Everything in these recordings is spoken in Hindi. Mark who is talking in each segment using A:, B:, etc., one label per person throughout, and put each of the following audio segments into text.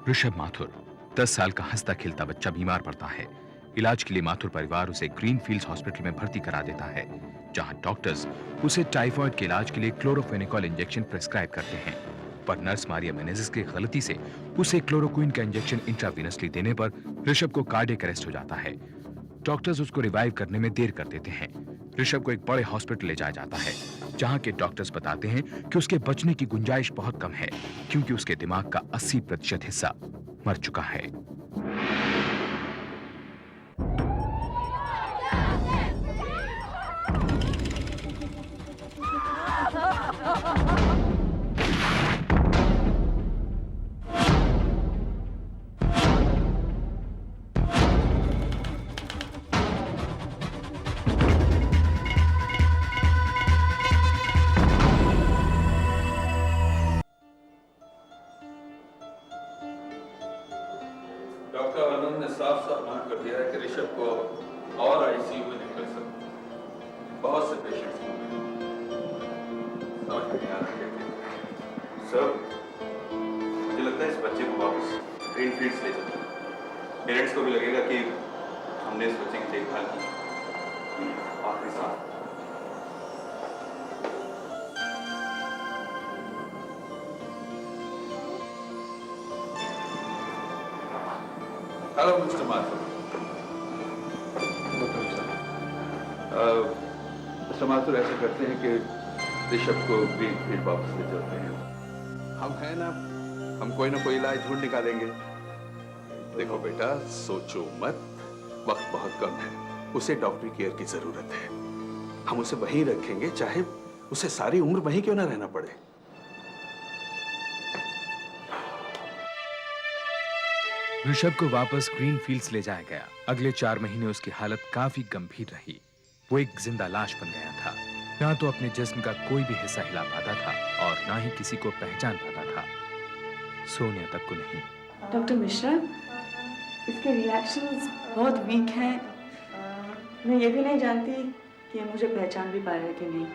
A: ऋषभ माथुर 10 साल का हंसता खिलता बच्चा बीमार पड़ता है। इलाज के लिए माथुर परिवार उसे ग्रीनफील्ड्स हॉस्पिटल में भर्ती करा देता है, जहां डॉक्टर्स उसे टाइफॉइड के इलाज के लिए क्लोरोफेनिकॉल इंजेक्शन प्रिस्क्राइब करते हैं। पर नर्स मारिया मेनेजिस की गलती से उसे क्लोरोक्विन का इंजेक्शन इंट्रावीनसली देने पर ऋषभ को कार्डियक अरेस्ट हो जाता है। डॉक्टर्स उसको रिवाइव करने में देर कर देते हैं। ऋषभ को एक बड़े हॉस्पिटल ले जाया जाता है, जहां के डॉक्टर्स बताते हैं कि उसके बचने की गुंजाइश बहुत कम है, क्योंकि उसके दिमाग का 80% हिस्सा मर चुका है।
B: डॉक्टर आनंद ने साफ साफ मना कर दिया है कि ऋषभ को और आईसीयू में नहीं कर सकते। बहुत से पेशेंट्स समझ में नहीं आ रहे थे।
C: सर, मुझे लगता है इस बच्चे को वापस ग्रीनफील्ड्स ले चलते हैं। पेरेंट्स को भी लगेगा कि हमने इस बच्चे की देखभाल की आखिरी साल।
B: Hello mister Mathur. Mister Mathur ऐसा करते हैं कि ऋषभ को ग्रीनफील्ड वापस ले चलते हैं। हम हैं ना, हम कोई ना कोई इलाज ढूंढ निकालेंगे। देखो बेटा, सोचो मत, वक्त बहुत कम है। उसे डॉक्टरी केयर की जरूरत है। हम उसे वहीं रखेंगे, चाहे उसे सारी उम्र वहीं क्यों ना रहना पड़े।
A: ऋषभ को वापस ग्रीनफील्ड्स ले जाया गया। अगले 4 महीने उसकी हालत काफी गंभीर रही। वो एक जिंदा लाश बन गया था। ना तो अपने जिस्म का कोई भी हिस्सा हिला पाता था और ना ही किसी को पहचान पाता था, सोनिया तक को नहीं।
D: डॉक्टर मिश्रा, इसके रिएक्शंस बहुत वीक हैं। मैं ये भी नहीं जानती कि ये मुझे पहचान भी पा रहा है कि नहीं।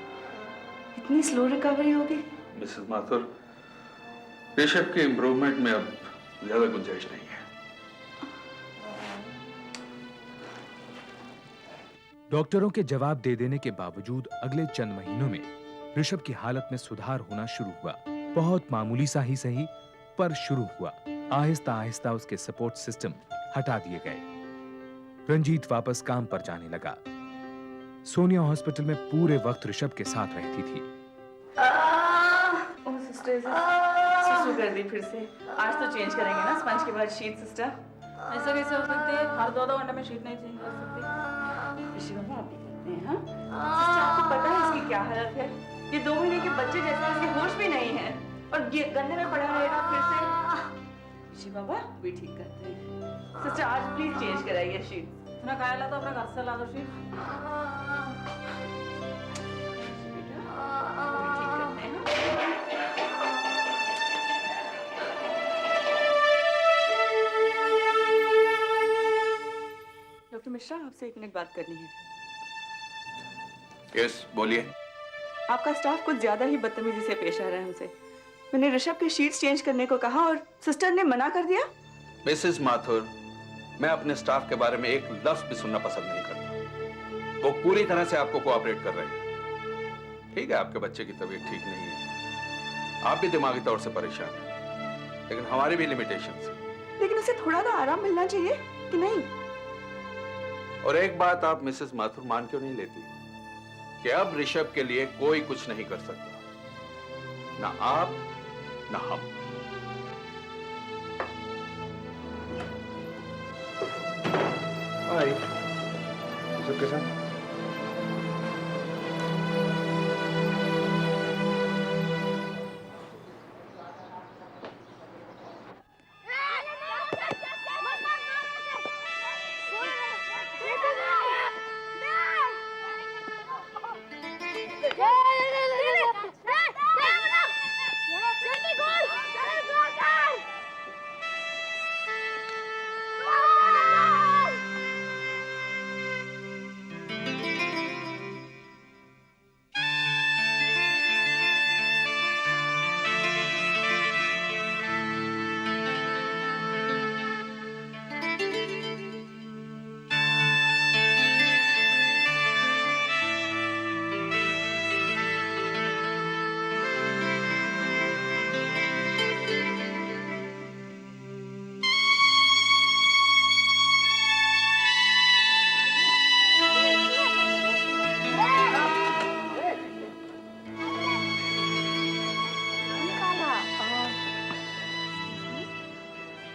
D: इतनी स्लो रिकवरी होगी।
B: मिसेस माथुर, ऋषभ के इम्प्रूवमेंट में अब ज्यादा गुंजाइश नहीं है।
A: डॉक्टरों के जवाब दे देने के बावजूद अगले चंद महीनों में ऋषभ की हालत में सुधार होना शुरू हुआ। बहुत मामूली सा ही सही, पर शुरू हुआ। आहिस्ता आहिस्ता उसके सपोर्ट सिस्टम हटा दिए गए। रंजीत वापस काम पर जाने लगा। सोनिया हॉस्पिटल में पूरे वक्त ऋषभ के साथ रहती थी।
D: ओह सिस्टर, सुसु कर दी फिर से। आज तो चेंज करेंगे ना स्पंज के बाद शीट सिस्टर।
E: ऐसा कैसे हो सकती है? हर 2-2 घंटे में शीट नहीं चेंज कर सकती।
D: ऋषि बाबा आप भी करते हैं? हाँ सिस्टर, आपको पता है इसकी क्या हालत है? ये 2 महीने के बच्चे जैसा, इसके होश भी नहीं है और ये गंदे में पड़ा रहेगा फिर से। ऋषि बाबा भी ठीक करते हैं। सिस्टर आज प्लीज चेंज कराइए शीट।
E: तूने खाया ला तो अपने घर से ला दो शीट।
D: बेटा भी ठीक करते हैं। डॉक्टर मिश्रा, आपसे 1 मिनट बात करनी है।
B: यस, बोलिए।
D: आपका स्टाफ कुछ ज्यादा ही बदतमीजी से पेश आ रहा है हमसे। मैंने ऋषभ के शीट्स चेंज करने को कहा और सिस्टर ने मना कर दिया।
B: मिसेस माथुर, मैं अपने स्टाफ के बारे में एक लफ्ज भी सुनना पसंद नहीं करता। वो पूरी तरह से आपको कोऑपरेट कर रहे हैं। ठीक है, आपके बच्चे की तबीयत ठीक नहीं है, आप भी दिमागी तौर से परेशान हैं, लेकिन हमारी भी लिमिटेशंस हैं।
D: लेकिन उसे थोड़ा तो आराम मिलना चाहिए कि नहीं?
B: और एक बात आप मिसेस माथुर मान क्यों नहीं लेती कि अब ऋषभ के लिए कोई कुछ नहीं कर सकता, ना आप ना हम।
C: हाय, ऋषभ कैसा?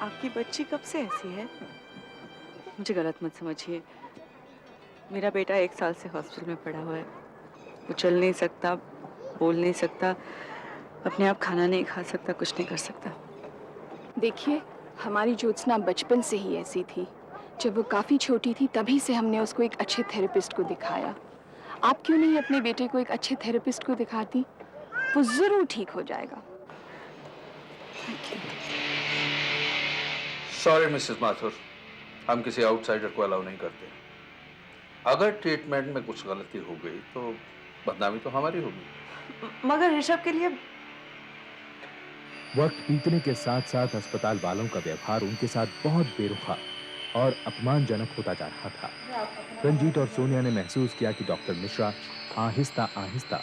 D: आपकी बच्ची कब से ऐसी है? मुझे गलत मत समझिए, मेरा बेटा 1 साल से हॉस्पिटल में पड़ा हुआ है। वो चल नहीं सकता, बोल नहीं सकता, अपने आप खाना नहीं खा सकता, कुछ नहीं कर सकता।
F: देखिए, हमारी ज्योत्सना बचपन से ही ऐसी थी। जब वो काफ़ी छोटी थी तभी से हमने उसको एक अच्छे थेरेपिस्ट को दिखाया। आप क्यों नहीं अपने बेटे को एक अच्छे थेरेपिस्ट को दिखाती? वो ज़रूर ठीक हो जाएगा।
B: सॉरी मिसेस माथुर, हम किसी आउटसाइडर को अलाउ नहीं करते। अगर ट्रीटमेंट में कुछ गलती हो गई तो बदनामी तो हमारी होगी।
D: मगर ऋषभ के लिए
A: वक्त बीतने के साथ साथ अस्पताल वालों का व्यवहार उनके साथ बहुत बेरुखा और अपमानजनक होता जा रहा था। रंजीत और सोनिया ने महसूस किया कि डॉक्टर मिश्रा आहिस्ता आहिस्ता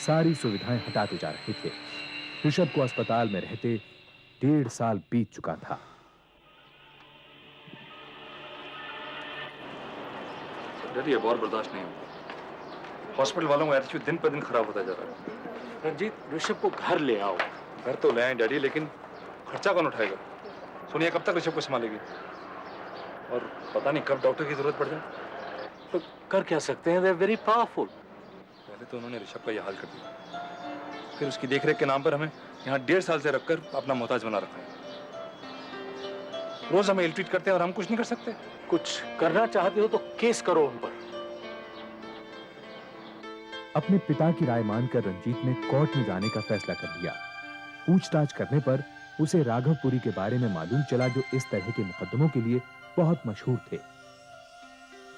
A: सारी सुविधाएं हटाते जा रहे थे। ऋषभ को अस्पताल में रहते 1.5 साल बीत चुका था।
G: डैडी, अब और बर्दाश्त नहीं होगा। हॉस्पिटल वालों का एटीट्यूड दिन पर दिन खराब होता जा रहा है।
H: रंजीत, ऋषभ को घर ले आओ।
G: घर तो ले आए डैडी, लेकिन खर्चा कौन उठाएगा? सोनिया कब तक ऋषभ को संभालेगी? और पता नहीं कब डॉक्टर की जरूरत पड़ जाए।
H: तो कर क्या सकते हैं? They are very powerful.
G: पहले तो उन्होंने ऋषभ का यह हाल कर दिया, फिर उसकी देखरेख के नाम पर हमें यहाँ 1.5 साल से रखकर अपना मोहताज बना रखा है। रोज हमें इल ट्रीट करते हैं और हम कुछ नहीं कर सकते।
H: कुछ करना चाहते हो तो केस करो उन पर।
A: अपने पिता की राय मानकर रंजीत ने कोर्ट में जाने का फैसला कर लिया। पूछताछ करने पर उसे राघवपुरी के बारे में मालूम चला, जो इस तरह के मुकदमों के लिए बहुत मशहूर थे।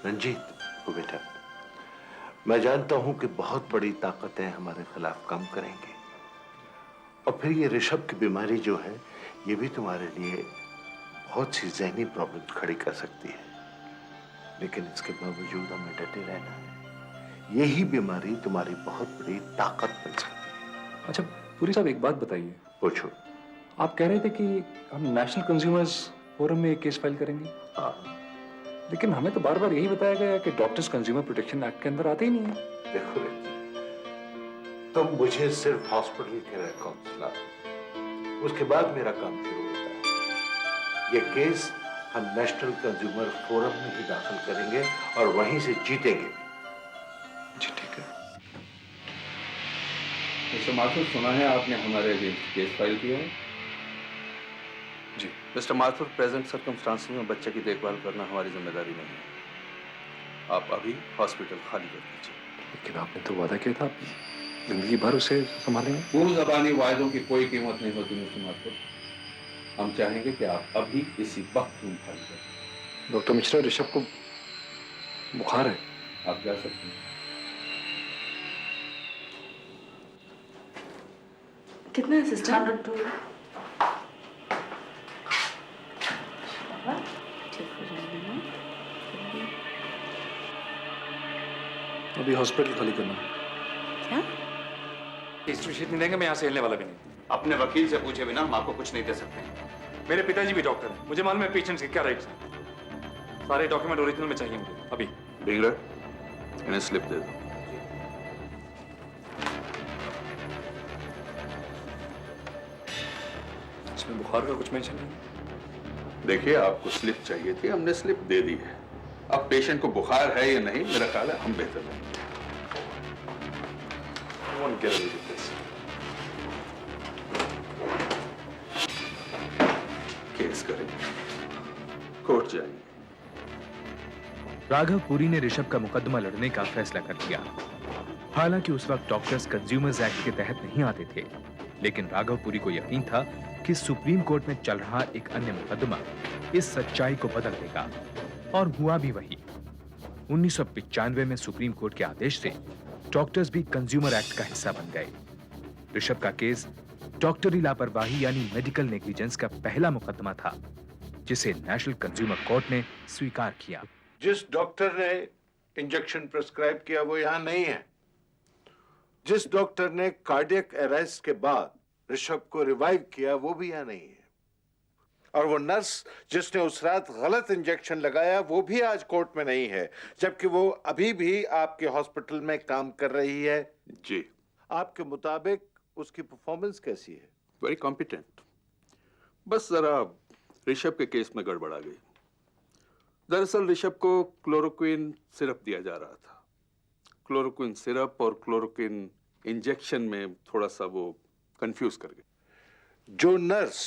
I: रंजीत, वो बेटा, मैं जानता हूं कि बहुत बड़ी ताकतें हमारे खिलाफ काम करेंगे, और फिर ये ऋषभ की बीमारी जो है, ये भी तुम्हारे लिए बहुत सी ज़हनी प्रॉब्लम खड़ी कर सकती है। लेकिन इसके बावजूद हमें डटे रहना है। यही बीमारी तुम्हारी बहुत बड़ी ताकत बन सकती है।
G: अच्छा पुरी साहब, एक बात बताइए।
I: पूछो।
G: आप कह रहे थे कि हम नेशनल कंज्यूमर्स फोरम में एक केस फाइल करेंगे।
I: हाँ,
G: लेकिन हमें तो बार बार यही बताया गया कि डॉक्टर्स कंज्यूमर प्रोटेक्शन एक्ट के अंदर आते ही नहीं है।
I: देखो रंजीत, तुम मुझे सिर्फ हॉस्पिटल के रिकॉर्ड्स ला दो, उसके बाद मेरा काम शुरू होता है। ये केस हम नेशनल कंज्यूमर फोरम में ही दाखिल करेंगे और वहीं से जीतेंगे।
G: जी ठीक है।
B: मिस्टर माथुर, सुना है आपने हमारे अगेंस्ट केस फाइल किया है?
G: जी।
B: मिस्टर माथुर, प्रेजेंट सर्कमस्टांसेस में बच्चे की देखभाल करना हमारी जिम्मेदारी नहीं है। आप अभी हॉस्पिटल खाली कर दीजिए।
G: लेकिन आपने तो वादा किया था जिंदगी भर उसे संभालेंगे।
B: पूर्व-ज़बानी वायदों की कोई कीमत नहीं होती मिस्टर माथुर। हम चाहेंगे कि आप अभी इसी वक्त रूम खाली करें।
G: डॉक्टर मिश्रा, ऋषभ को बुखार है।
B: आप जा सकते हैं।
D: कितना है सिस्टर? 102। ठीक हो जाएगा ना?
G: अभी हॉस्पिटल खाली करना है।
D: क्या?
G: हिस्ट्री शीट नहीं देंगे, मैं यहाँ से हिलने वाला भी नहीं।
C: अपने वकील से पूछे बिना हम आपको कुछ नहीं दे सकते।
G: मेरे पिताजी भी डॉक्टर हैं, मुझे मालूम है पेशेंट्स के क्या राइट्स हैं। सारे डॉक्यूमेंट ओरिजिनल में चाहिए मुझे अभी।
B: भिंगरा, इन्हें स्लिप दे दो।
G: इसमें बुखार का कुछ मेंशन नहीं।
B: देखिए, आपको स्लिप चाहिए थी, हमने स्लिप दे दी है। अब पेशेंट को बुखार है या नहीं, मेरा ख्याल है हम बेहतर हैं।
G: I won't get away with this.
B: Case करेंगे, कोर्ट जाएंगे।
A: राघवपुरी ने ऋषभ का मुकदमा लड़ने का फैसला कर लिया। हालांकि उस वक्त डॉक्टर्स कंज्यूमर्स एक्ट के तहत नहीं आते थे, लेकिन राघवपुरी को यकीन था कि सुप्रीम कोर्ट में चल रहा एक अन्य मुकदमा इस सच्चाई को बदल देगा, और हुआ भी वही। 1995 में सुप्रीम कोर्ट के आदेश से डॉक्टर्स भी कंज्यूमर एक्ट का हिस्सा बन गए। ऋषभ का केस डॉक्टरी लापरवाही यानी मेडिकल नेग्लिजेंस का पहला मुकदमा था, जिसे नेशनल कंज्यूमर कोर्ट ने स्वीकार किया।
I: जिस डॉक्टर ने इंजेक्शन प्रिस्क्राइब किया वो यहाँ नहीं है। जिस डॉक्टर ने कार्डियक अरेस्ट के बाद ऋषभ को रिवाइव किया वो भी यहाँ नहीं है। और वो नर्स जिसने उस रात गलत इंजेक्शन लगाया वो भी आज कोर्ट में नहीं है, जबकि वो अभी भी आपके हॉस्पिटल में काम कर रही है।
B: जी।
I: आपके मुताबिक उसकी परफॉर्मेंस कैसी है?
B: Very competent. बस जरा ऋषभ के केस में गड़बड़ आ गई। दरअसल ऋषभ को क्लोरोक्विन सिरप दिया जा रहा था। क्लोरोक्विन सिरप और क्लोरोक्विन इंजेक्शन में थोड़ा सा वो कंफ्यूज कर गए।
I: जो नर्स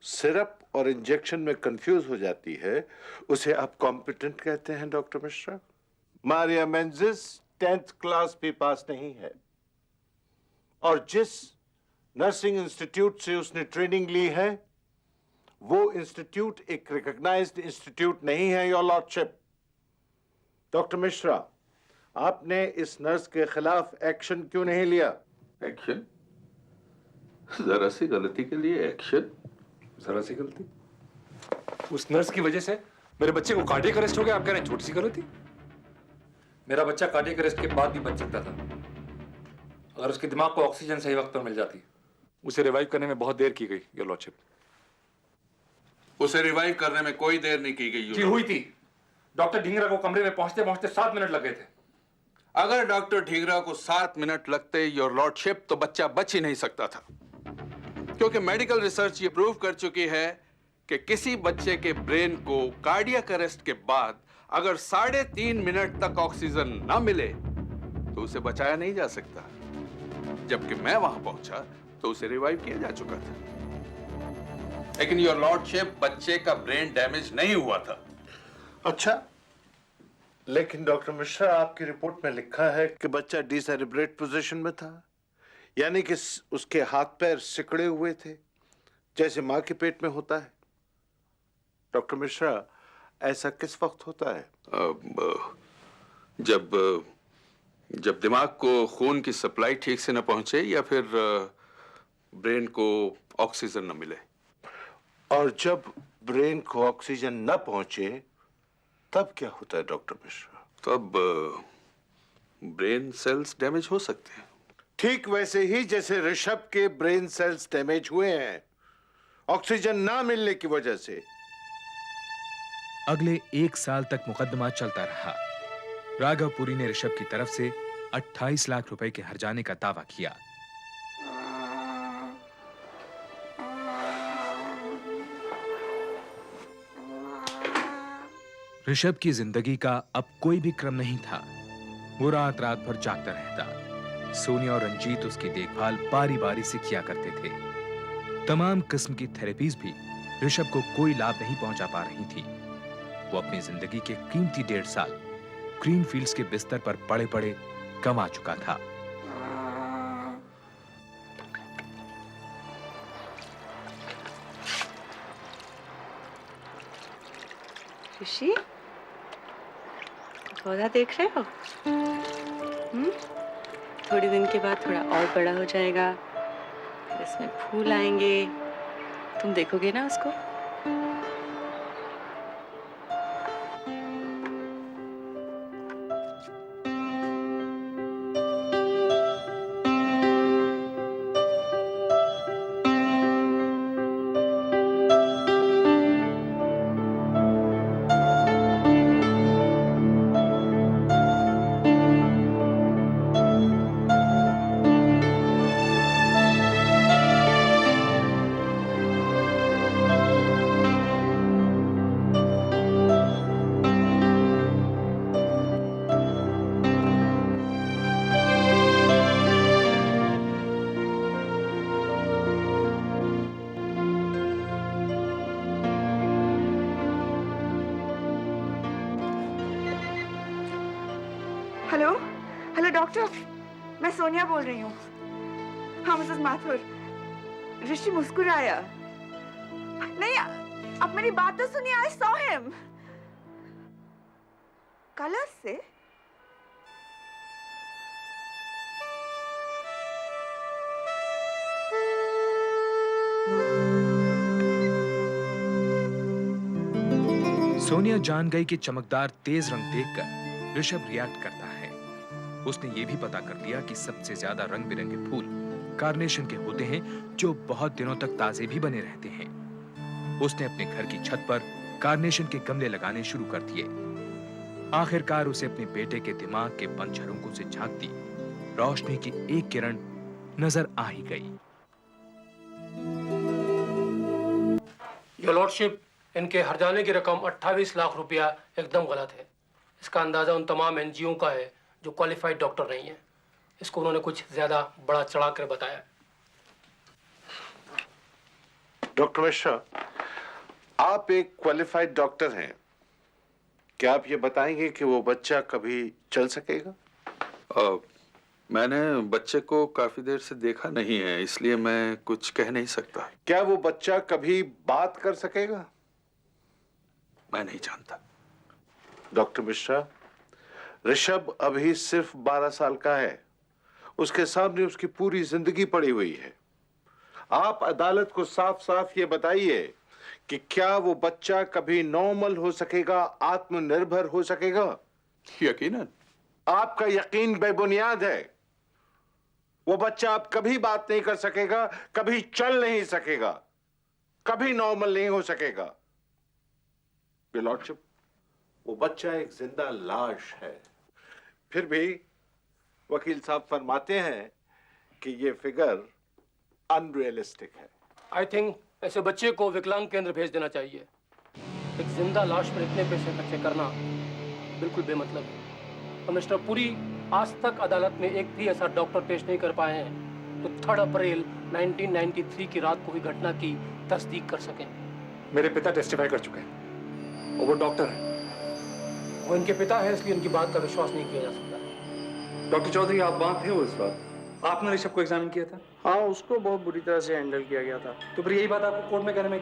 I: सिरप और इंजेक्शन में कंफ्यूज हो जाती है उसे आप कॉम्पिटेंट कहते हैं डॉक्टर मिश्रा? मारिया मेंजिस 10th क्लास भी पास नहीं है और जिस नर्सिंग इंस्टीट्यूट से उसने ट्रेनिंग ली है वो इंस्टीट्यूट एक रिकॉग्नाइज्ड इंस्टीट्यूट नहीं है, योर लॉर्डशिप। डॉक्टर मिश्रा, आपने इस नर्स के खिलाफ एक्शन क्यों नहीं लिया?
B: एक्शन? जरा सी गलती के लिए एक्शन?
G: जरा सी गलती? उस नर्स की वजह से मेरे बच्चे को कार्डियक अरेस्ट हो गया। आप कह रहे हैं छोटी सी गलती? मेरा बच्चा कार्डियक अरेस्ट के बाद भी बच सकता था अगर उसके दिमाग को ऑक्सीजन सही वक्त पर मिल जाती। उसे रिवाइव करने में बहुत देर की गई, योर लॉर्डशिप।
B: उसे रिवाइव करने में कोई देर नहीं की गई।
G: जी हुई थी। डॉक्टर ढींगरा को कमरे में पहुंचते पहुंचते 7 मिनट लग गए थे।
B: अगर डॉक्टर ढींगरा को 7 मिनट लगते योर लॉर्डशिप तो बच्चा बच ही नहीं सकता था, क्योंकि मेडिकल रिसर्च ये प्रूव कर चुकी है कि किसी बच्चे के ब्रेन को कार्डियक अरेस्ट के बाद अगर 3.5 मिनट तक ऑक्सीजन ना मिले तो उसे बचाया नहीं जा सकता। जबकि मैं वहां पहुंचा तो उसे रिवाइव किया जा चुका था। लेकिन योर लॉर्डशिप, बच्चे का ब्रेन डैमेज नहीं हुआ था।
I: अच्छा, लेकिन डॉक्टर मिश्रा आपकी रिपोर्ट में लिखा है कि बच्चा डिसेरेब्रेट पोजीशन में था, यानी कि उसके हाथ पैर सिकड़े हुए थे जैसे मां के पेट में होता है। डॉक्टर मिश्रा, ऐसा किस वक्त होता है?
B: जब दिमाग को खून की सप्लाई ठीक से न पहुंचे या फिर ब्रेन को ऑक्सीजन न मिले।
I: और जब ब्रेन को ऑक्सीजन न पहुंचे तब क्या होता है डॉक्टर मिश्रा?
B: तब ब्रेन सेल्स डैमेज हो सकते हैं।
I: ठीक वैसे ही जैसे ऋषभ के ब्रेन सेल्स डैमेज हुए हैं ऑक्सीजन ना मिलने की वजह से।
A: अगले 1 साल तक मुकदमा चलता रहा। राघवपुरी ने ऋषभ की तरफ से 28 लाख रुपए के हर्जाने का दावा किया। ऋषभ की जिंदगी का अब कोई भी क्रम नहीं था। वो रात रात भर जागता रहता। सोनिया और रंजीत उसकी देखभाल बारी बारी से किया करते थे। तमाम किस्म की थेरेपीज भी ऋषभ को कोई लाभ नहीं पहुंचा पा रही थी। वो अपनी जिंदगी के कीमती 1.5 साल ग्रीन फील्ड्स के बिस्तर पर पड़े पड़े गंवा चुका था।
D: ऋषि, पौधा देख रहे हो? थोड़े दिन के बाद थोड़ा और बड़ा हो जाएगा, इसमें फूल आएंगे। तुम देखोगे ना उसको?
J: हेलो हेलो डॉक्टर, मैं सोनिया बोल रही हूँ। हाँ मिसेस माथुर, ऋषि मुस्कुराया नहीं। अब मेरी बात तो सुनिए। आई सॉ हिम कलर से।
A: सोनिया जान गई कि चमकदार तेज रंग देखकर ऋषभ रिएक्ट करता है। उसने ये भी पता कर लिया कि सबसे ज्यादा रंग बिरंगे फूल कार्नेशन के होते हैं, जो बहुत दिनों तक ताजे भी बने रहते हैं। उसने अपने घर की छत पर कार्नेशन के गमले लगाने शुरू कर दिए। आखिरकार उसे अपने बेटे के दिमाग के बंद झरोकों से झांकती रोशनी की एक किरण नजर आ ही गई।
K: योर लॉर्डशिप, इनके हर्जाने की रकम 28 लाख रुपया एकदम गलत है। इसका अंदाजा उन तमाम एनजीओ का है जो क्वालिफाइड डॉक्टर नहीं है। इसको उन्होंने कुछ ज्यादा बड़ा चढ़ा कर बताया।
I: डॉक्टर मिश्रा, आप एक क्वालिफाइड डॉक्टर हैं, क्या आप ये बताएंगे कि वो बच्चा कभी चल सकेगा?
B: मैंने बच्चे को काफी देर से देखा नहीं है, इसलिए मैं कुछ कह नहीं सकता।
I: क्या वो बच्चा कभी बात कर सकेगा?
B: मैं नहीं जानता।
I: डॉक्टर मिश्रा, ऋषभ अभी सिर्फ 12 साल का है। उसके सामने उसकी पूरी जिंदगी पड़ी हुई है। आप अदालत को साफ साफ ये बताइए कि क्या वो बच्चा कभी नॉर्मल हो सकेगा, आत्मनिर्भर हो सकेगा?
B: यकीनन।
I: आपका यकीन बेबुनियाद है। वो बच्चा अब कभी बात नहीं कर सकेगा, कभी चल नहीं सकेगा, कभी नॉर्मल नहीं हो सकेगा। योर लॉर्डशिप, वो बच्चा एक जिंदा लाश है। फिर भी वकील साहब फरमाते हैं कि ये फिगर अनरियलिस्टिक है।
K: आई थिंक ऐसे बच्चे को विकलांग केंद्र भेज देना चाहिए। एक जिंदा लाश पर इतने पैसे खर्चे करना बिल्कुल बेमतलब है। और मिस्टर पुरी, आज तक अदालत में एक भी ऐसा डॉक्टर पेश नहीं कर पाए हैं तो 3 अप्रैल 1993 की रात को हुई घटना की तस्दीक कर सकें।
G: मेरे पिता टेस्टिफाई कर चुके हैं और वो डॉक्टर हैं।
K: वो इनके पिता है, इसलिए उनकी बात का विश्वास नहीं किया जा सकता।
C: डॉक्टर चौधरी, आप वहाँ थे उस वक्त? आपने ऋषभ को एग्जामिन किया था?
L: हाँ, उसको बहुत बुरी तरह से हैंडल किया गया था।
C: तो फिर यही बात आपको कोर्ट में कहने में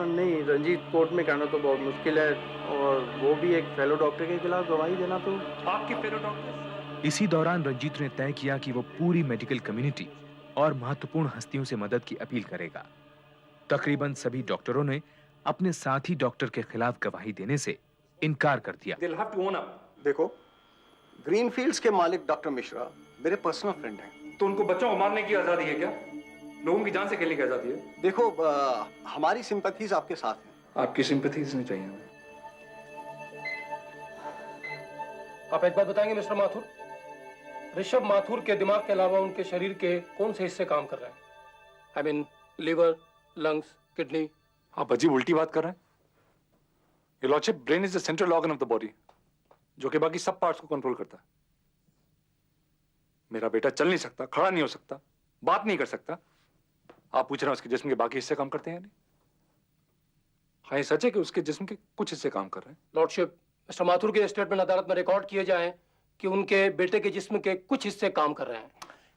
L: नहीं रंजीत, कोर्ट में कहना तो बहुत मुश्किल है, और वो भी एक फेलो डॉक्टर के खिलाफ गवाही देना तो।
C: आपके फेलो डॉक्टर?
A: इसी दौरान रंजीत ने तय किया कि वो पूरी मेडिकल कम्युनिटी और महत्वपूर्ण हस्तियों से मदद की अपील करेगा। तकरीबन सभी डॉक्टरों ने अपने साथी डॉक्टर के खिलाफ गवाही देने से इनकार कर दिया।
C: They'll have to own up.
M: देखो, ग्रीनफील्ड्स के मालिक डॉक्टर मिश्रा मेरे पर्सनल फ्रेंड हैं।
C: तो उनको बच्चों को मारने की आजादी है क्या? लोगों की जान से खेलने की आजादी है?
M: देखो, हमारी सिंपैथीज आपके साथ हैं।
C: आपकी सिंपैथीज नहीं चाहिए हमें।
K: आप एक बात बताएंगे मिस्टर माथुर, ऋषभ माथुर के दिमाग के अलावा उनके शरीर के कौन से हिस्से काम कर रहे हैं? I mean liver, lungs, kidney.
G: आप अजीब उल्टी बात कर रहे हैं। Your lordship, brain is the central organ of the body, जो कि बाकी सब पार्ट्स को कंट्रोल करता है। मेरा बेटा चल नहीं सकता, खड़ा नहीं हो सकता, बात नहीं कर सकता। आप पूछ रहे हैं उसके जिस्म के बाकी हिस्से काम करते हैं या नहीं? हाँ, ये सच है कि उसके जिस्म के कुछ हिस्से काम कर रहे हैं।
K: लॉर्डशिप, मिस्टर माथुर के स्टेटमेंट अदालत में रिकॉर्ड किए जाएं कि उनके बेटे के जिस्म के कुछ हिस्से काम कर रहे हैं।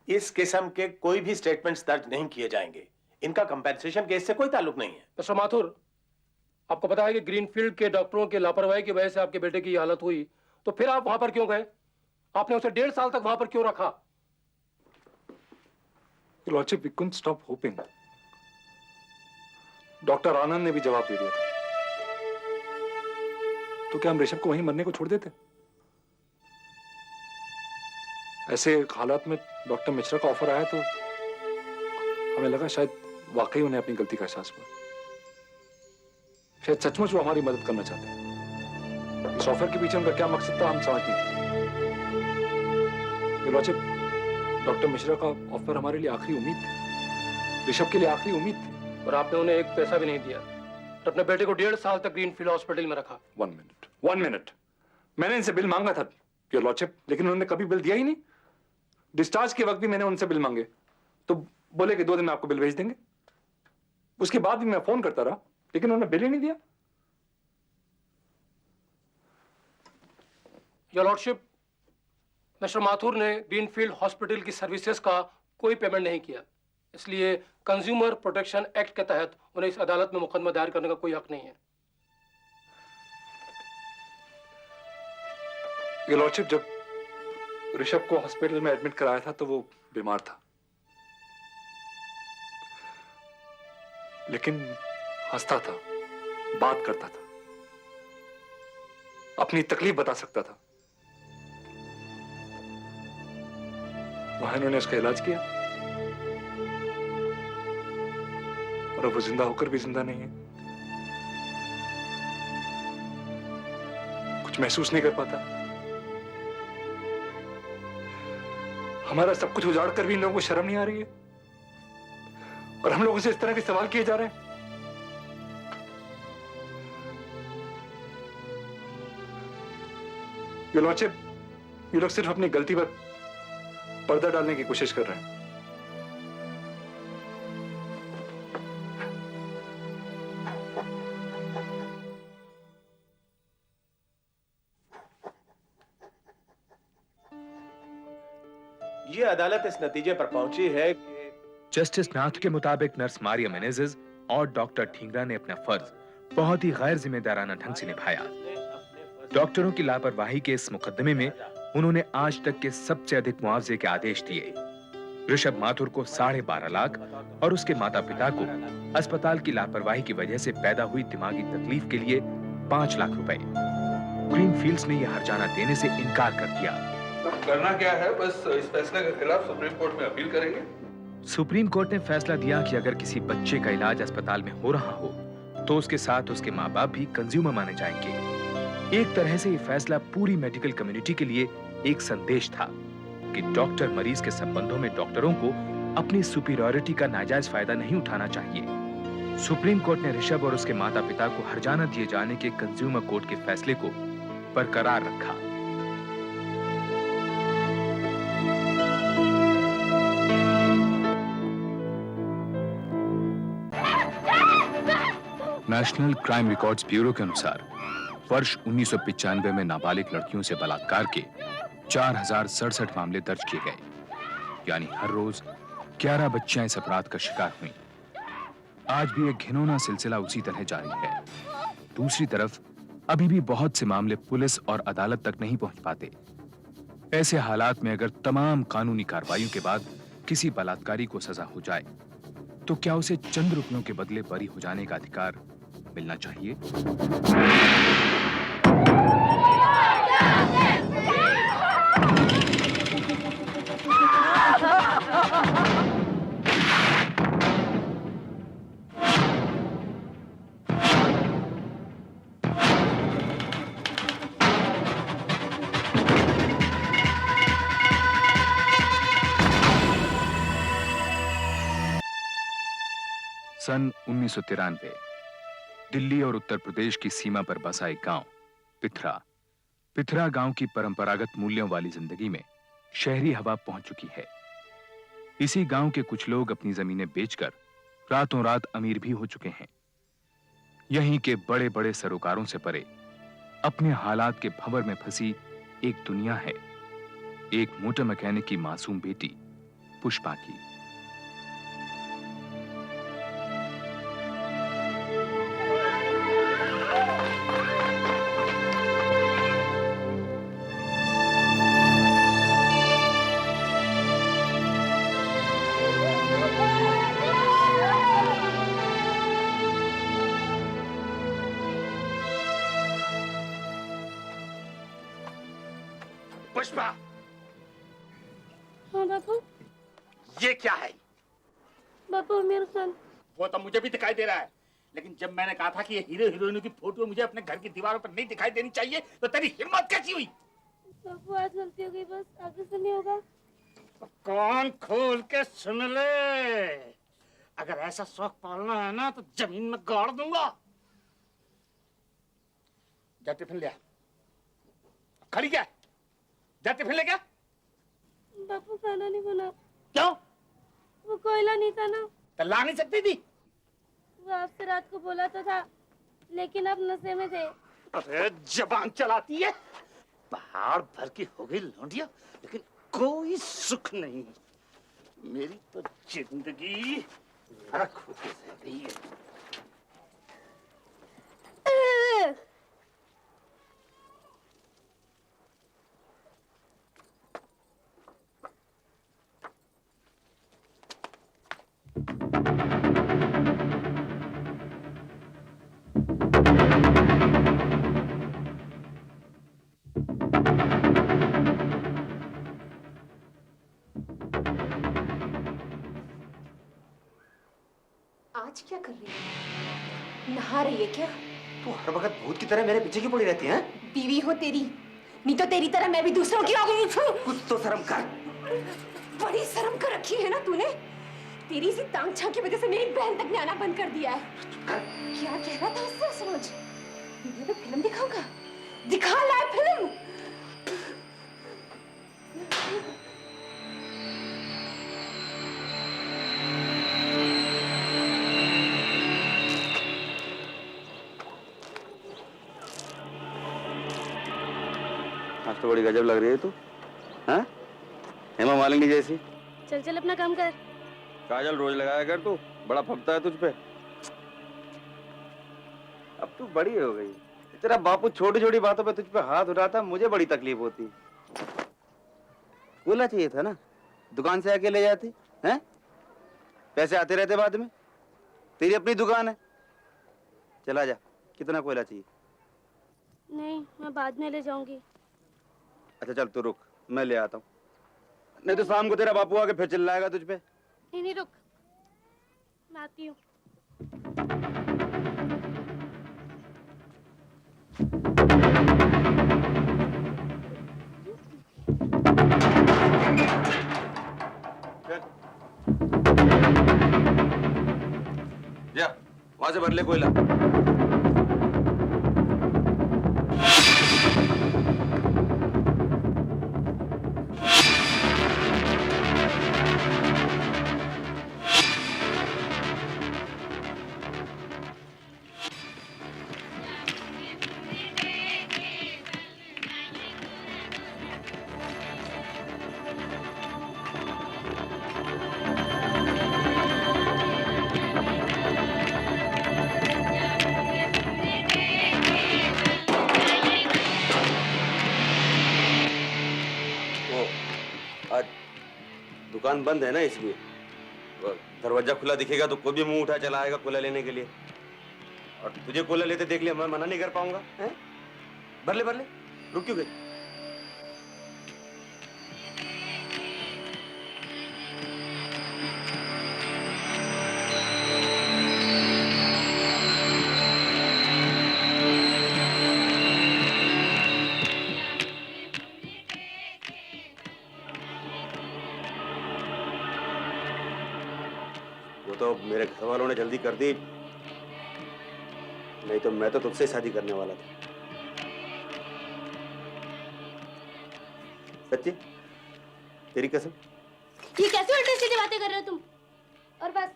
N: इस किस्म के कोई भी स्टेटमेंट्स दर्ज नहीं किए जाएंगे। इनका कंपेंसेशन केस से कोई ताल्लुक नहीं है।
K: मिस्टर माथुर, आपको पता है कि ग्रीनफील्ड के डॉक्टरों की लापरवाही की वजह से आपके बेटे की हालत हुई, तो फिर आप वहां पर क्यों गए? आपने उसे 1.5 साल तक वहां पर क्यों रखा?
G: Lordship, we couldn't stop hoping. Doctor Anand ने भी जवाब दे दिया था। तो क्या हम ऋषभ को वहीं मरने को छोड़ देते? ऐसे हालात में डॉक्टर मिश्रा का ऑफर आया तो हमें लगा शायद वाकई उन्हें अपनी गलती का एहसास हुआ। शायद सचमुच वो हमारी मदद करना चाहते हैं। इस ऑफर के पीछे उनका क्या मकसद था हम समझ नहीं पाए। डॉक्टर मिश्रा का ऑफर हमारे लिए आखिरी उम्मीद थी, ऋषभ के लिए आखिरी उम्मीद थी।
K: और आपने उन्हें एक पैसा भी नहीं दिया और अपने बेटे को 1.5 साल तक ग्रीनफील्ड हॉस्पिटल में रखा।
G: 1 मिनट, मैंने इनसे बिल मांगा था योर लॉर्डशिप, लेकिन उन्होंने कभी बिल दिया ही नहीं। डिस्चार्ज के वक्त भी मैंने उनसे बिल मांगे तो बोले कि 2 दिन में आपको बिल भेज देंगे। उसके बाद भी मैं फोन करता रहा, लेकिन उन्होंने बिल ही नहीं दिया।
K: योर लॉर्डशिप, मिस्टर माथुर ने ग्रीनफील्ड हॉस्पिटल की सर्विसेज का कोई पेमेंट नहीं किया, इसलिए कंज्यूमर प्रोटेक्शन एक्ट के तहत उन्हें इस अदालत में मुकदमा दायर करने का कोई हक नहीं है।
G: योर लॉर्डशिप, जब ऋषभ को हॉस्पिटल में एडमिट कराया था तो वो बीमार था, लेकिन हंसता था, बात करता था, अपनी तकलीफ बता सकता था। वहां इन्होंने उसका इलाज किया और अब वो जिंदा होकर भी जिंदा नहीं है, कुछ महसूस नहीं कर पाता। हमारा सब कुछ उजाड़ कर भी इन लोगों को शर्म नहीं आ रही है और हम लोगों से इस तरह के सवाल किए जा रहे हैं। ये लॉर्डशिप, ये लोग सिर्फ अपनी गलती पर पर्दा डालने की कोशिश कर रहे हैं।
N: ये अदालत इस नतीजे पर पहुंची है कि
A: जस्टिस नाथ के मुताबिक नर्स मारिया मेनेजेस और डॉक्टर ठींगरा ने अपना फर्ज बहुत ही गैर जिम्मेदाराना ढंग से निभाया। डॉक्टरों की लापरवाही के इस मुकदमे में उन्होंने आज तक के सबसे अधिक मुआवजे के आदेश दिए। ऋषभ माथुर को 12.5 लाख और उसके माता पिता को अस्पताल की लापरवाही की वजह से पैदा हुई दिमागी तकलीफ के लिए 5 लाख रुपए। ग्रीनफील्ड्स ने यह हर्जाना देने से इनकार कर दिया।
B: करना क्या है, बस इस फैसले के खिलाफ सुप्रीम कोर्ट में अपील करेंगे।
A: सुप्रीम कोर्ट ने फैसला दिया कि अगर किसी बच्चे का इलाज अस्पताल में हो रहा हो तो उसके साथ उसके माँ बाप भी कंज्यूमर माने जाएंगे। एक तरह से ये फैसला पूरी मेडिकल कम्युनिटी के लिए एक संदेश था कि डॉक्टर मरीज के संबंधों में डॉक्टरों को अपनी सुपीरियरिटी का नाजायज फायदा नहीं उठाना चाहिए। सुप्रीम कोर्ट ने ऋषभ और उसके माता पिता को हर्जाना दिए जाने के कंज्यूमर कोर्ट के फैसले को बरकरार रखा। नेशनल क्राइम रिकॉर्ड्स ब्यूरो के अनुसार वर्ष 1995 में नाबालिग लड़कियों से बलात्कार के 4067 मामले दर्ज किए गए, यानी हर रोज 11 बच्चियां इस अपराध का शिकार हुई। आज भी एक घिनौना सिलसिला उसी तरह जारी है। दूसरी तरफ अभी भी बहुत से मामले पुलिस और अदालत तक नहीं पहुंच पाते। ऐसे हालात में अगर तमाम कानूनी कार्रवाइयों के बाद किसी बलात्कारी को सजा हो जाए तो क्या उसे चंद रुपयों के बदले बरी हो जाने का अधिकार मिलना चाहिए? सन 1993 दिल्ली और उत्तर प्रदेश की सीमा पर बसा एक गांव पिथरा गांव की परंपरागत मूल्यों वाली जिंदगी में शहरी हवा पहुंच चुकी है। इसी गांव के कुछ लोग अपनी जमीनें बेचकर रातों रात अमीर भी हो चुके हैं। यहीं के बड़े बड़े सरोकारों से परे अपने हालात के भंवर में फंसी एक दुनिया है, एक मोटर मैकेनिक की मासूम बेटी पुष्पा की।
N: पुष्पा,
O: हाँ बापू।
N: ये क्या है?
O: बापू आमिर खान।
N: वो तो मुझे भी दिखाई दे रहा है, लेकिन जब मैंने कहा था कि ये हीरो हीरोइनों की फोटो मुझे अपने घर की दीवारों पर नहीं दिखाई देनी चाहिए, तो तेरी हिम्मत कैसी हुई?
O: बापू आज गलती हो गई, बस आगे से नहीं होगा।
N: कान खोल के सुन ले, अगर ऐसा शौक पालना है ना तो जमीन में गाड़ दूंगा। जा टिफिन ले आ। खड़ी क्या? जा टिफिन ले क्या?
O: बापू खाना नहीं बना।
N: क्यों?
O: वो कोयला नहीं था ना।
N: तो ला नहीं सकती थी?
O: वो आपसे रात को बोला तो था, लेकिन आप नशे में थे।
N: अरे जबान चलाती है। पहाड़ भर की हो गई लौंडिया, लेकिन कोई सुख नहीं। मेरी तो जिंदगी नरक होके रह गई है।
P: आज क्या कर रही है? नहा रही है क्या?
M: तू हर वक्त भूत की तरह मेरे पीछे क्यों पड़ी रहती है?
P: बीवी हो तेरी, नहीं तो तेरी तरह मैं भी दूसरों की हो गई।
M: कुछ तो शर्म कर।
P: बड़ी शर्म कर रखी है ना तूने। तेरी इसी तांगछा की वजह से मेरी बहन तक ने आना बंद कर दिया है। क्या कह रहा था उससे सरोज? मैं फिल्म दिखाऊंगा। दिखा लाइव फिल्म।
Q: आज तो बड़ी गजब लग रही है तू, हाँ? हेमा मालिनी जैसी।
O: चल चल अपना काम कर।
Q: काजल रोज लगाया कर तू, बड़ा फपता है तुझ पे। अब तू बड़ी हो गई, तेरा बापू छोटी छोटी बातों पे तुझ पे हाथ उठाता, मुझे बड़ी तकलीफ होती। कोयला चाहिए था ना, दुकान से आके ले जाती हैं? पैसे आते रहते बाद में, तेरी अपनी दुकान है। चला जा, कितना कोयला चाहिए?
O: नहीं, मैं बाद में ले जाऊंगी।
Q: अच्छा चल तू रुक, मैं ले आता हूँ, नहीं तो शाम को तेरा बापू आके फिर चिल्लाएगा तुझ पे।
O: नहीं नहीं रुक, मैं आती हूँ।
Q: जा, वहां से भर ले कोयला। दुकान बंद है ना, इसलिए दरवाजा खुला दिखेगा तो कोई भी मुंह उठा चला आएगा कोला लेने के लिए, और तुझे कोला लेते देख लिया मैं मना नहीं कर पाऊंगा। हैं? भर ले रुक क्यों गई? तो मेरे घर वालों ने जल्दी कर दी, नहीं तो मैं तो तुझसे शादी करने वाला था। सच्ची, तेरी कसम।
O: ये कैसे उल्टी सीधी बातें कर रहे हो तुम? और बस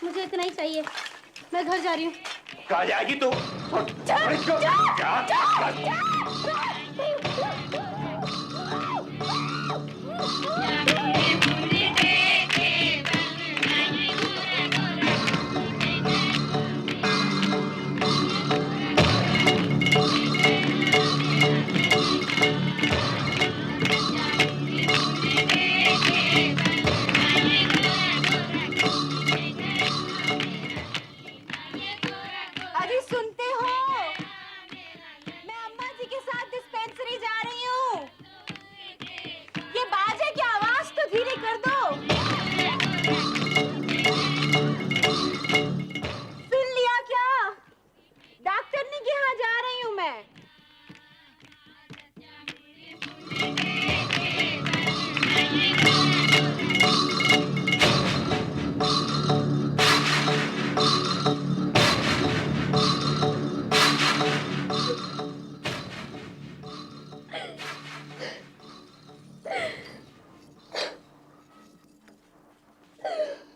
O: मुझे इतना ही चाहिए, मैं घर जा रही हूँ।
Q: कहाँ जाएगी तू?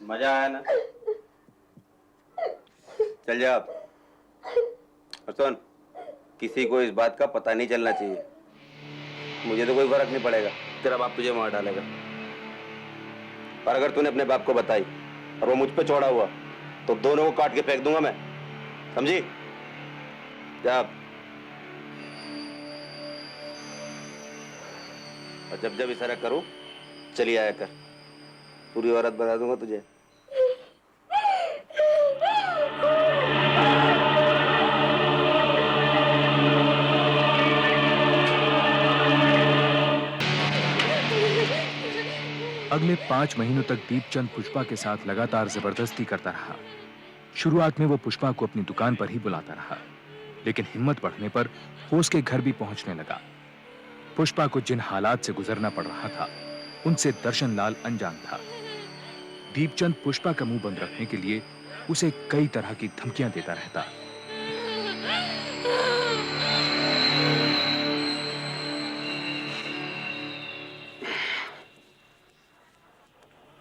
Q: मजा आया ना? चल जा अब। और सुन, किसी को इस बात का पता नहीं चलना चाहिए। मुझे तो कोई फर्क नहीं पड़ेगा, तेरा बाप तुझे मार डालेगा। और अगर तूने अपने बाप को बताई और वो मुझ पे चौड़ा हुआ तो दोनों को काट के फेंक दूंगा मैं, समझी? जा। और जब जब इशारा करूं चली आया कर, पूरी औरत बता दूंगा तुझे।
A: अगले 5 महीनों तक दीपचंद पुष्पा के साथ लगातार जबरदस्ती करता रहा। शुरुआत में वो पुष्पा को अपनी दुकान पर ही बुलाता रहा, लेकिन हिम्मत बढ़ने पर वो उसके घर भी पहुंचने लगा। पुष्पा को जिन हालात से गुजरना पड़ रहा था उनसे दर्शन लाल अनजान था। दीपचंद पुष्पा का मुंह बंद रखने के लिए उसे कई तरह की धमकियां देता रहता।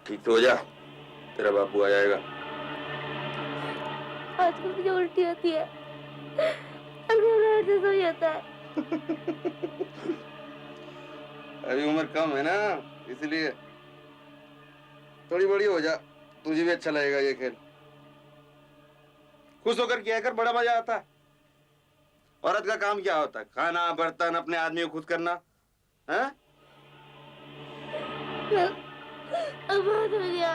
Q: ठीक तो हो जा, तेरा बापू आ जाएगा।
O: आजकल मुझे उल्टी होती है, अगर हो जाता है।
Q: अभी उम्र कम है ना, इसलिए थोड़ी बड़ी हो जा, तुझे भी अच्छा लगेगा ये खेल। खुश होकर किया कर, बड़ा मजा आता है। औरत का काम क्या होता है? खाना बर्तन अपने आदमी को खुद करना है?
O: अब बहुत हो गया।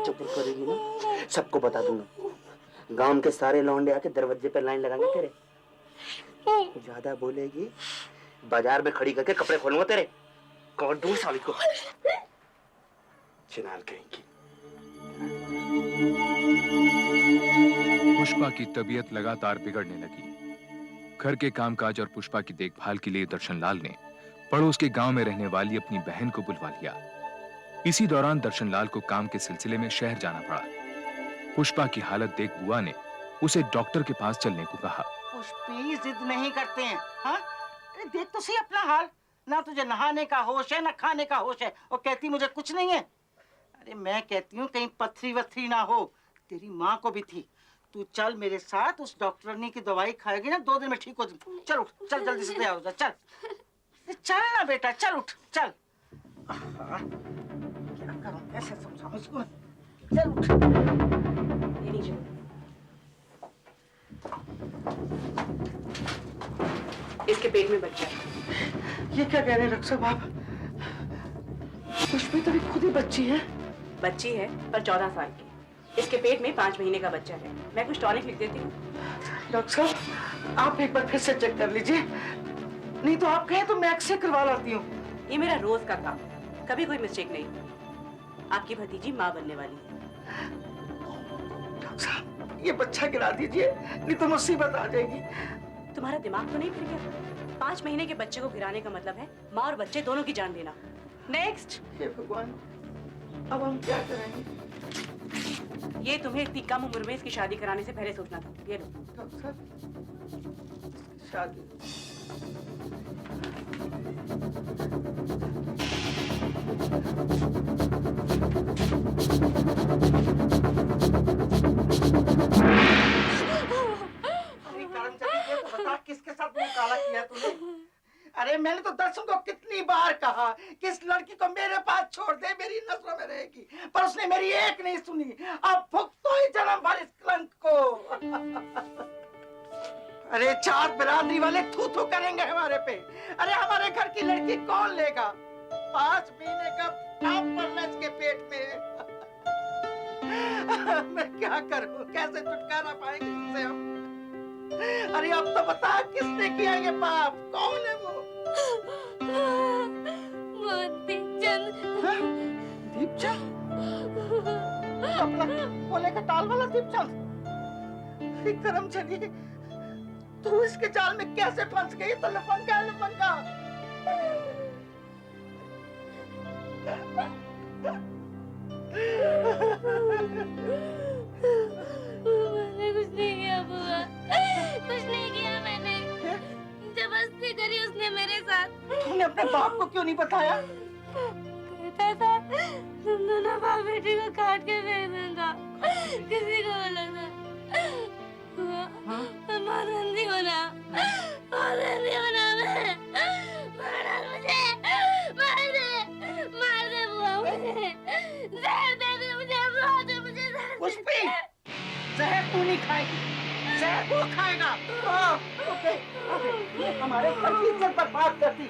N: चुप करेगी ना, सबको बता दूंगा। गांव के सारे लौंडे आके दरवाजे पे लाइन लगाएंगे तेरे। ज्यादा बोलेगी बाजार में खड़ी करके कपड़े खोलूंगा तेरे। कौन दूर साली को चिनार कहेंगी।
A: पुष्पा की तबीयत लगातार बिगड़ने लगी। घर के कामकाज और पुष्पा की देखभाल के लिए दर्शनलाल ने पड़ोस के गांव में रहने वाली अपनी बहन को बुलवा लिया। इसी दौरान दर्शनलाल को काम के सिलसिले में शहर जाना पड़ा। पुष्पा की हालत देख बुआ ने उसे डॉक्टर के पास चलने को कहा।
R: पुष्पी जिद नहीं करते हैं, हाँ? अरे देख तो सही अपना हाल, ना तुझे नहाने का होश है ना खाने का होश है, और कहती मुझे कुछ नहीं है। अरे मैं कहती हूँ कहीं पथरी वथरी ना हो, तेरी माँ को भी थी। तू चल मेरे साथ, उस डॉक्टरनी की दवाई खाएगी ना 2 दिन में ठीक हो जाए। चल उठ, चल जल्दी से तैयार हो जा, चल चल ना बेटा, चल उठ, चल। क्या करूं, कैसे समझाऊं इसको? चल उठ। ये लीजिए।
D: इसके पेट में बच्चा है।
R: ये क्या कह रहे हैं डॉक्टर साहब आप? पुष्पी तो भी खुद ही बच्ची है।
D: बच्ची है पर 14 साल की। इसके पेट में 5 महीने का बच्चा है। मैं कुछ टॉनिक लिख देती हूँ।
R: डॉक्टर साहब आप एक बार फिर से चेक कर लीजिए, नहीं तो आप कहें तो मैं एक्सरे करवा लाती हूँ।
D: ये मेरा रोज का काम है, कभी कोई मिस्टेक नहीं। आपकी भतीजी माँ बनने वाली है।
R: डॉक्टर साहब ये बच्चा गिरा दीजिए, नहीं तो मुसीबत आ जाएगी।
D: तुम्हारा दिमाग तो नहीं फिर गया? 5 महीने के बच्चे को गिराने का मतलब है माँ और बच्चे दोनों की जान देना। नेक्स्ट।
R: हे भगवान, अब हम क्या करेंगे?
D: ये तुम्हें इतनी कम उम्र में इसकी शादी कराने से पहले सोचना था। ये लो।
R: डॉक्टर साहब शादी किसके साथ मुंह काला किया तूने? अरे मैंने तो दर्शन को कितनी बार कहा कि इस लड़की को मेरे पास छोड़ दे, मेरी नजरों में रहेगी, पर उसने मेरी एक नहीं सुनी। अब भुगतो ही जन्म भर इस कलंक को। अरे 4 बिरादरी वाले थू थू करेंगे हमारे पे। अरे हमारे घर की लड़की कौन लेगा? 5 महीने का काम पड़ना इसके पेट में। मैं क्या करूं, कैसे छुटकारा पाएंगे इससे हम? अरे अब तो बता किसने किया ये पाप, कौन है वो?
O: दीपचंद।
R: दीपचंद? अपना बोले का टाल वाला दीपचंद? करम चली, तू इसके जाल में कैसे फंस गई? तो लफंगा लफंगा।
O: मैंने कुछ नहीं किया बुआ, कुछ नहीं किया मैंने। जबरदस्ती करी उसने मेरे साथ।
R: तूने अपने बाप को क्यों नहीं बताया?
O: कहता था तुम दोनों बाप बेटी को काट के फेंक दूंगा, किसी को बोला था। मार नहीं होना, मार नहीं होना। मैं मारा मुझे, मार दे बुआ मुझे, जहर दे दे मुझे, मार दे मुझे।
R: पुष्पी, जहर तू नहीं खाएगी, जहर वो खाएगा। हमारे घर की इज्जत बर्बाद कर दी।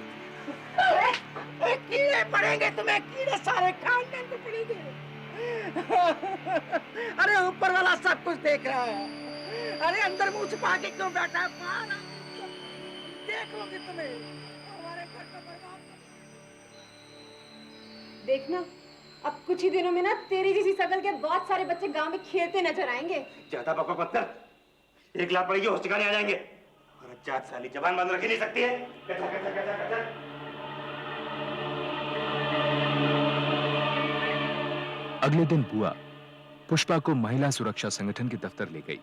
R: कीड़े पड़ेंगे तुम्हें, कीड़े सारे खानदान को पड़ेंगे। अरे ऊपर वाला सब कुछ देख रहा है। अरे अंदर मुंह छुपा के क्यों बैठा है? देख लोगे तुम्हें, हमारे घर का बर्बाद।
P: देखना अब कुछ ही दिनों में ना तेरी जैसी शकल के बहुत सारे बच्चे गांव में खेलते नजर आएंगे।
N: ज्यादा बकवास मत कर, 1 लाख पड़ेगी होश ठिकाने आ जाएंगे। और अज्जात साली जबान बंद रख ही नहीं सकती है।
A: अगले दिन बुआ पुष्पा को महिला सुरक्षा संगठन के दफ्तर ले गई।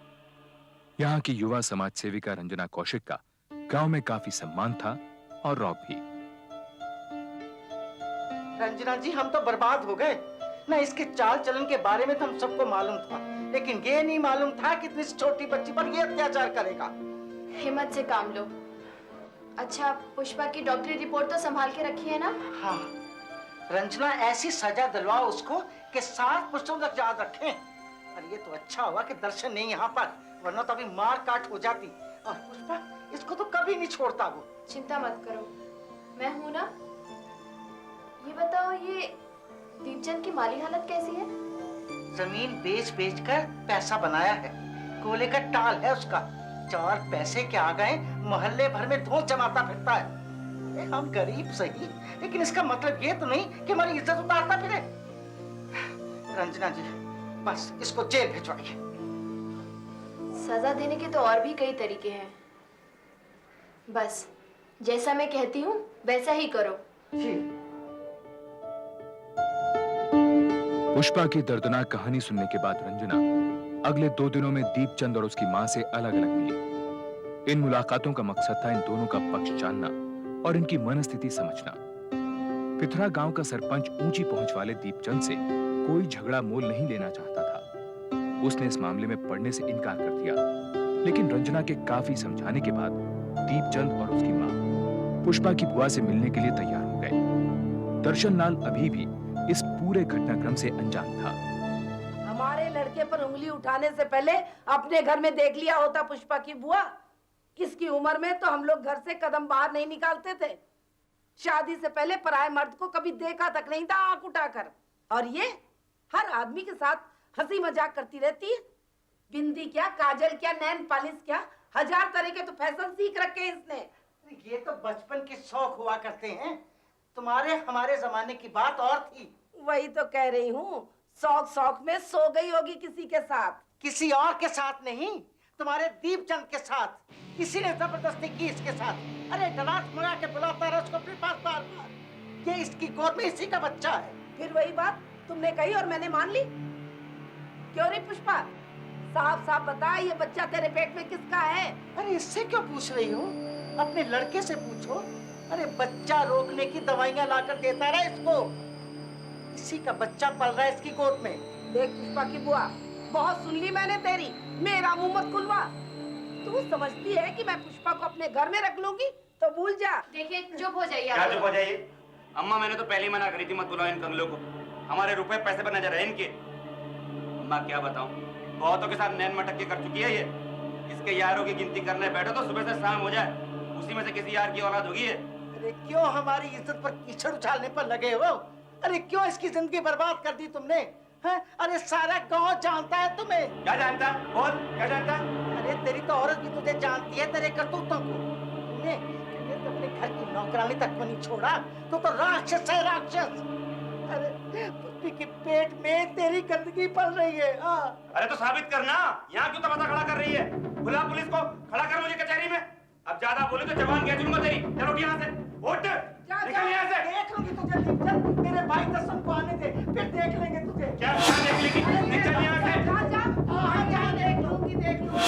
A: यहाँ की युवा समाज सेविका रंजना कौशिक का गांव में काफी सम्मान था और रौब भी।
R: रंजना जी हम तो बर्बाद हो गए। ना इसके चाल चलन के बारे में तो हम सबको मालूम था, लेकिन ये नहीं मालूम था कि इस छोटी बच्ची पर ये अत्याचार करेगा।
P: हिम्मत से काम लो। अच्छा, पुष्पा की डॉक्टरी रिपोर्ट तो संभाल के रखी है ना?
R: हाँ, रंजना ऐसी सजा दिलवाओ उसको कि 7 पुष्पों तक याद रखें। और ये तो अच्छा हुआ कि दर्शन नहीं यहाँ पर, वरना तो अभी मार काट हो जाती। और पुष्पा इसको तो कभी नहीं छोड़ता वो।
P: चिंता मत करो, मैं हूं ना। ये बताओ, ये दीपचंद की माली हालत कैसी है?
R: जमीन बेच बेच कर पैसा बनाया है, कोले का टाल है उसका। 4 पैसे के आ गए मोहल्ले भर में धोस जमाता फिरता है। हम गरीब सही, लेकिन इसका मतलब ये तो नहीं कि हमारी इज्जत उतारता फिरे। रंजना जी, बस इसको जेल भिजवाइए।
P: सजा देने के तो और भी कई तरीके हैं, बस जैसा मैं कहती हूँ वैसा ही करो।
R: जी।
A: पुष्पा की दर्दनाक कहानी सुनने के बाद रंजना अगले 2 दिनों में दीपचंद और उसकी मां से अलग-अलग मिली। इन मुलाकातों का मकसद था इन दोनों का पक्ष जानना और इनकी मनस्थिति समझना। पिथरा गांव का सरपंच ऊंची पहुंच वाले दीपचंद से कोई झगड़ा मोल नहीं लेना चाहता था। उसने इस मामले में पढ़ने से इनकार कर दिया, लेकिन रंजना के काफी समझाने के बाद दीपचंद और उसकी मां पुष्पा की बुआ से मिलने के लिए तैयार हो गए। दर्शन लाल अभी भी इस पूरे घटनाक्रम से अनजान था।
S: हमारे लड़के पर उंगली उठाने से पहले अपने घर में देख लिया होता पुष्पा की बुआ। इसकी उम्र में तो हम लोग घर से कदम बाहर नहीं निकालते थे। शादी से पहले पराये मर्द को कभी देखा तक नहीं था आंख उठाकर। और ये हर आदमी के साथ हंसी मजाक करती रहती है। बिंदी क्या, काजल क्या, नैन पालिश क्या, 1000 तरह के तो फैशन सीख रखे हैं इसने।
R: ये तो बचपन के शौक हुआ करते हैं, तुम्हारे हमारे जमाने की बात और थी।
S: वही तो कह रही हूँ, शौक शौक में सो गई होगी किसी के साथ।
R: किसी और के साथ नहीं, तुम्हारे दीपचंद के साथ। इसी ने जबरदस्ती की इसके साथ। अरे डरात मंगा के बुलाता रहा उसको अपने पास बार बार। ये इसकी गोद में इसी का बच्चा है।
S: फिर वही बात तुमने कही और मैंने मान ली। क्यों रे पुष्पा, साफ साफ बता, ये बच्चा तेरे पेट में किसका है?
R: अरे इससे क्यों पूछ रही हो, अपने लड़के से पूछो। अरे बच्चा रोकने की दवाइयां लाकर देता रहा इसको। इसी का बच्चा पल रहा है इसकी गोद में।
S: देख पुष्पा की बुआ, बहुत सुन ली मैंने तेरी, मेरा मुंह मत खुलवा। तू समझती है कि मैं पुष्पा को अपने घर में रख लूंगी? तो भूल जा।
P: देखिए, चुप हो जाइए।
Q: क्या चुप हो जाइए? अम्मा, मैंने तो पहले ही मना करी थी मत बुलाओ इन कंगलों को। हमारे रुपए पैसे पर नजर है इनके। अम्मा क्या बताऊं, बहुतों के साथ नैन मटक के कर चुकी है ये। इसके यारों की गिनती करने बैठो तो सुबह से शाम हो जाए, उसी में से किसी यार की औलाद होगी है।
R: अरे क्यों हमारी इज्जत पर कीचड़ उछालने पर लगे हो? अरे क्यों इसकी जिंदगी बर्बाद कर दी तुमने? हैं? अरे सारा गांव जानता है तुम्हें।
Q: क्या जानता है? बोल, क्या जानता है?
R: अरे तेरी तो औरत भी तुझे जानती है, तेरे करतूतों को। तुमने तो अपने घर की नौकरानी तक को नहीं छोड़ा, तो राक्षस है, राक्षस। अरे पुष्पी के पेट में तेरी गंदगी पल रही है।
Q: अरे तो साबित करना, यहाँ क्यों तमाशा खड़ा कर रही है? बुला पुलिस को, खड़ा कर मुझे कचहरी में। अब ज्यादा बोले तो जवान क्या चुनूंगा तेरी। चलो यहाँ से, उठ, निकल यहाँ से।
R: देख लूंगी तुझे दीपचंद, मेरे भाई दर्शन को आने दे, फिर देख लेंगे तुझे।
Q: क्या देख लेंगी? निकल यहाँ से।
R: जा देख लूंगी, देख लूंगी।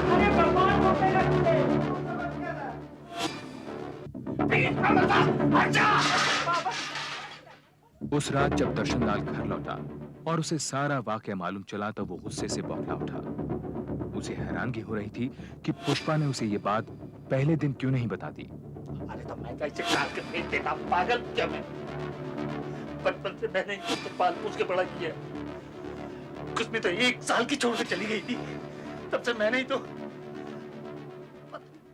R: अरे बर्बाद हो गएगा तुझे।
A: उस रात जब दर्शन लाल घर लौटा और उसे सारा वाकया मालूम चला तो वो गुस्से से बौखला उठा। उसे हैरानगी हो रही थी कि पुष्पा ने उसे ये बात पहले दिन क्यों नहीं बता दी।
N: अरे तो मैं कैसे काट के फेंक देता, पागल क्या मैं? बचपन से मैंने इसको पाल पोस के बड़ा किया। कुछ में तो 1 साल की छोड़ के चली गई थी, तब से मैंने ही तो।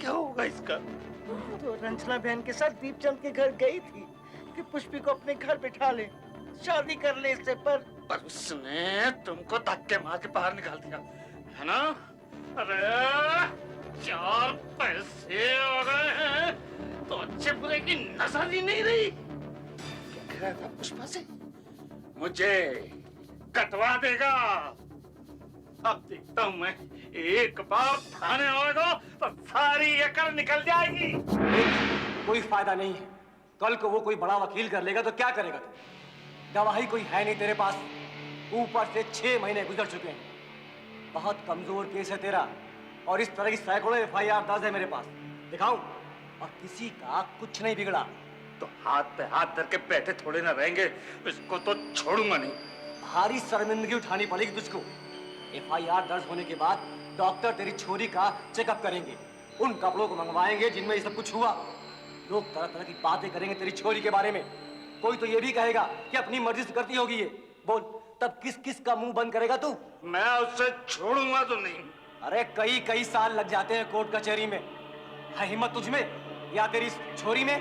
N: क्या होगा इसका?
R: तो रंजना बहन के साथ दीपचंद के घर गई थी कि पुष्पी को अपने घर बिठा ले, शादी कर ले इससे। पर
N: उसने तुमको धक्के मार के बाहर निकाल दिया है ना? अरे 4 पैसे हो गए हैं तो अच्छे बुरे की नजर ही नहीं रही। क्या कह रहा था पुष्पा से? मुझे कटवा देगा। अब देखता हूँ मैं, एक बार थाने आएगा तो सारी अकल निकल जाएगी।
T: कोई फायदा नहीं है। कल को वो कोई बड़ा वकील कर लेगा तो क्या करेगा तू? गवाही कोई है नहीं तेरे पास, ऊपर से 6 महीने गुजर चुके हैं। बहुत कमजोर केस है तेरा, और इस तरह की सैकड़ों FIR दर्ज है मेरे पास। दिखाऊं? और किसी का कुछ नहीं बिगड़ा।
N: तो हाथ पे हाथ धर के बैठे थोड़े ना रहेंगे। इसको तो छोड़ूंगा नहीं।
T: भारी शर्मिंदगी उठानी पड़ेगी तुझको। FIR दर्ज होने के बाद डॉक्टर तेरी छोरी का चेकअप करेंगे, उन कपड़ों को मंगवाएंगे जिनमें ये सब कुछ हुआ। लोग तरह तरह की बातें करेंगे तेरी छोरी के बारे में। कोई तो ये भी कहेगा कि अपनी मर्जी से करती होगी ये। बोल, तब किस किस का मुंह बंद करेगा तू?
N: मैं उससे छोड़ूंगा तो नहीं।
T: अरे कई कई साल लग जाते हैं कोर्ट कचहरी में। है हिम्मत तुझमें या तेरी छोरी में?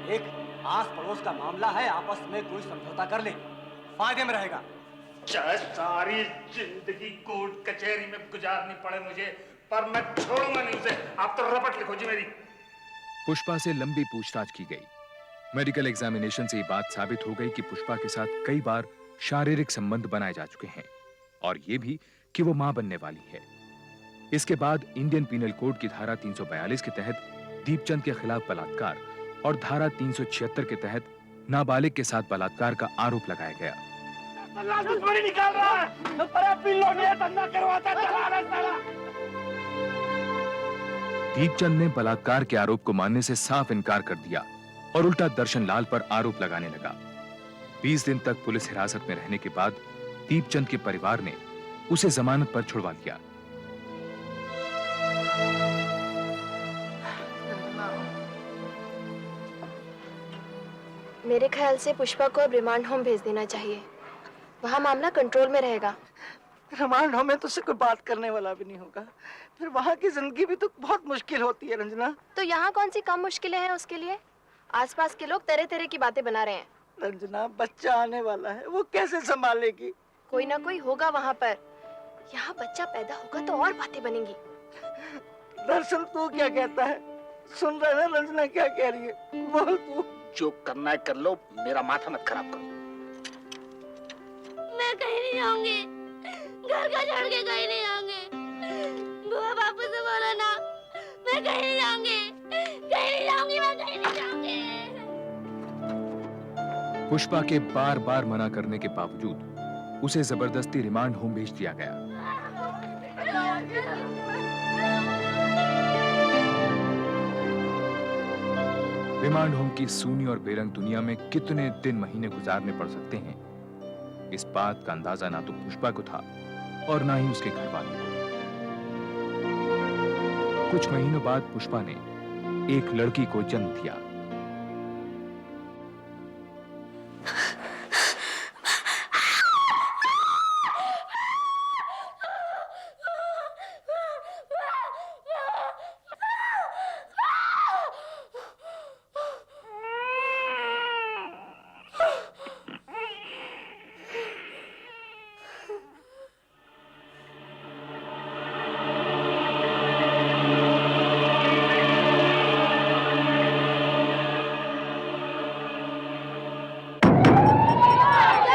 T: एक आस पड़ोस का मामला है, आपस में कोई समझौता कर ले, फायदे में रहेगा।
N: चाहे सारी जिंदगी कोर्ट कचहरी में गुजारनी पड़े मुझे, पर मैं छोड़ूंगा नहीं उसे। आप तो रपट लिखो जी मेरी।
A: पुष्पा से लंबी पूछताछ की गई। मेडिकल एग्जामिनेशन से ये बात साबित हो गई कि पुष्पा के साथ कई बार शारीरिक संबंध बनाए जा चुके हैं और ये भी कि वो मां बनने वाली है। इसके बाद इंडियन पीनल कोड की धारा 342 के तहत दीपचंद के खिलाफ बलात्कार और धारा 376 के तहत नाबालिग के साथ बलात्कार का आरोप लगाया गया।
N: निकाल रहा है, करवाता चला।
A: दीपचंद ने बलात्कार के आरोप को मानने से साफ इनकार कर दिया और उल्टा दर्शन लाल पर आरोप लगाने लगा। 20 दिन तक पुलिस हिरासत में रहने के बाद दीपचंद के परिवार ने उसे जमानत पर छुड़वा लिया।
P: मेरे ख्याल से पुष्पा को अब रिमांड होम भेज देना चाहिए, वहाँ मामला कंट्रोल में रहेगा।
R: रिमांड होम में तो उससे कोई बात करने वाला भी नहीं होगा, फिर वहाँ की जिंदगी भी तो बहुत मुश्किल होती है रंजना।
P: तो यहाँ कौन सी कम मुश्किलें हैं उसके लिए? आसपास के लोग तरह तरह की बातें बना रहे हैं।
R: रंजना, बच्चा आने वाला है, वो कैसे संभालेगी?
P: कोई ना कोई होगा वहाँ पर। यहाँ बच्चा पैदा होगा तो और बातें बनेंगी।
R: दर्शन तू क्या कहता है? सुन रहा है ना रंजना क्या कह रही है? बोल तू।
N: जो करना है कर लो, मेरा माथा मत खराब करो।
O: मैं कहीं नहीं जाऊंगी, घर का छोड़ के कहीं नहीं जाऊंगी। बुआ बापू से बोलो ना, मैं कहीं नहीं जाऊंगी, कहीं नहीं जाऊंगी, मैं कहीं नहीं जाऊंगी।
A: पुष्पा के बार बार मना करने के बावजूद उसे जबरदस्ती रिमांड होम भेज दिया गया। रिमांड होम की सूनी और बेरंग दुनिया में कितने दिन महीने गुजारने पड़ सकते हैं, इस बात का अंदाजा ना तो पुष्पा को था और ना ही उसके घर वालों को। कुछ महीनों बाद पुष्पा ने एक लड़की को जन्म दिया।